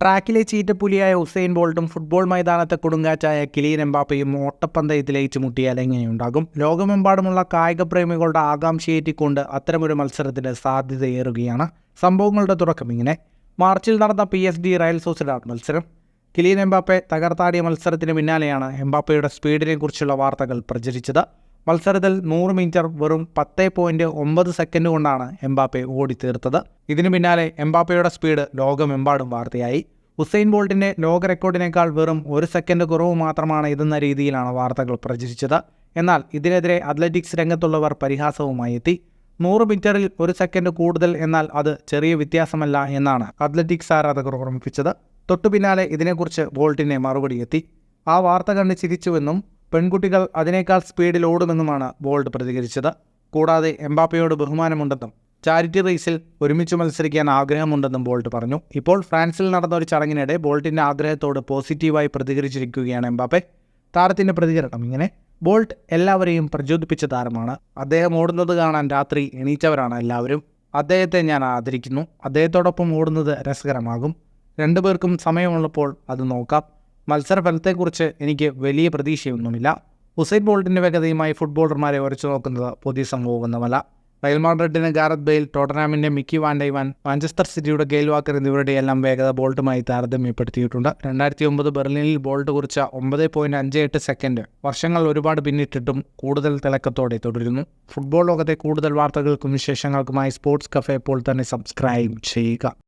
ട്രാക്കിലെ ചീറ്റപ്പുലിയായ Usain ബോൾട്ടും football മൈതാനത്തെ കൊടുങ്കാറ്റായ Kylian എംബാപ്പയും ഓട്ടപ്പന്തയത്തിൽ ഏറ്റുമുട്ടിയാൽ എങ്ങനെയുണ്ടാകും? ലോകമെമ്പാടുമുള്ള കായിക പ്രേമികളുടെ ആകാംക്ഷയേറ്റിക്കൊണ്ട് അത്തരമൊരു മത്സരത്തിന് സാധ്യതയേറുകയാണ്. സംഭവങ്ങളുടെ തുടക്കം ഇങ്ങനെ: മാർച്ചിൽ നടന്ന PSG റയൽ സൊസിഡാഡ് മത്സരം. കിലിയൻ എംബാപ്പെ തകർത്താടിയ മത്സരത്തിന് പിന്നാലെയാണ് എംബാപ്പയുടെ സ്പീഡിനെ കുറിച്ചുള്ള വാർത്തകൾ പ്രചരിച്ചത്. മത്സരത്തിൽ 100 മീറ്റർ വെറും 10.9 സെക്കൻഡ് കൊണ്ടാണ് എംബാപ്പെ ഓടിത്തീർത്തത്. ഇതിനു പിന്നാലെ എംബാപ്പയുടെ സ്പീഡ് ലോകമെമ്പാടും വാർത്തയായി. ഉസൈൻ ബോൾട്ടിൻ്റെ ലോക റെക്കോർഡിനേക്കാൾ വെറും 1 സെക്കൻഡ് കുറവ് മാത്രമാണ് ഇതെന്ന രീതിയിലാണ് വാർത്തകൾ പ്രചരിച്ചത്. എന്നാൽ ഇതിനെതിരെ അത്ലറ്റിക്സ് രംഗത്തുള്ളവർ പരിഹാസവുമായി എത്തി. 100 മീറ്ററിൽ 1 സെക്കൻഡ് കൂടുതൽ എന്നാൽ അത് ചെറിയ വ്യത്യാസമല്ല എന്നാണ് അത്ലറ്റിക്സ് ആരാധകർ ഓർമ്മിപ്പിച്ചത്. തൊട്ടു പിന്നാലെ ഇതിനെക്കുറിച്ച് ബോൾട്ടിനെ മറുപടി എത്തി. ആ വാർത്ത കണ്ട് ചിരിച്ചുവെന്നും പെൺകുട്ടികൾ അതിനേക്കാൾ സ്പീഡിൽ ഓടുമെന്നുമാണ് ബോൾട്ട് പ്രതികരിച്ചത്. കൂടാതെ എംബാപ്പയോട് ബഹുമാനമുണ്ടെന്നും ചാരിറ്റി റേസിൽ ഒരുമിച്ച് മത്സരിക്കാൻ ആഗ്രഹമുണ്ടെന്നും ബോൾട്ട് പറഞ്ഞു. ഇപ്പോൾ ഫ്രാൻസിൽ നടന്ന ഒരു ചടങ്ങിനിടെ ബോൾട്ടിൻ്റെ ആഗ്രഹത്തോട് പോസിറ്റീവായി പ്രതികരിച്ചിരിക്കുകയാണ് എംബാപ്പെ. താരത്തിൻ്റെ പ്രതികരണം ഇങ്ങനെ: ബോൾട്ട് എല്ലാവരെയും പ്രചോദിപ്പിച്ച താരമാണ്. അദ്ദേഹം ഓടുന്നത് കാണാൻ രാത്രി എണീറ്റവരാണ് എല്ലാവരും. അദ്ദേഹത്തെ ഞാൻ ആദരിക്കുന്നു. അദ്ദേഹത്തോടൊപ്പം ഓടുന്നത് രസകരമാകും. രണ്ടുപേർക്കും സമയമുള്ളപ്പോൾ അത് നോക്കാം. മത്സരഫലത്തെക്കുറിച്ച് എനിക്ക് വലിയ പ്രതീക്ഷയൊന്നുമില്ല. ഉസൈൻ ബോൾട്ടിൻ്റെ വേഗതയുമായി ഫുട്ബോളർമാരെ ഉരച്ചു നോക്കുന്നത് പുതിയ സംഭവമൊന്നുമല്ല. റയൽ മാഡ്രിഡിന് ഗാരത്ത് ബെയിൽ, ടോട്ടനാമിൻ്റെ മിക്കി വാൻ ഡൈവാൻ, മാഞ്ചസ്റ്റർ സിറ്റിയുടെ ഗെയിൽ വാക്കർ എന്നിവരുടെയെല്ലാം വേഗത ബോൾട്ടുമായി താരതമ്യപ്പെടുത്തിയിട്ടുണ്ട്. 2009 ബെർലിനിൽ ബോൾട്ട് കുറിച്ച 9.58 സെക്കൻഡ് വർഷങ്ങൾ ഒരുപാട് പിന്നിട്ടിട്ടും കൂടുതൽ തിളക്കത്തോടെ തുടരുന്നു. ഫുട്ബോൾ ലോകത്തെ കൂടുതൽ വാർത്തകൾക്കും വിശേഷങ്ങൾക്കുമായി സ്പോർട്സ് കഫേ ഇപ്പോൾ തന്നെ സബ്സ്ക്രൈബ് ചെയ്യുക.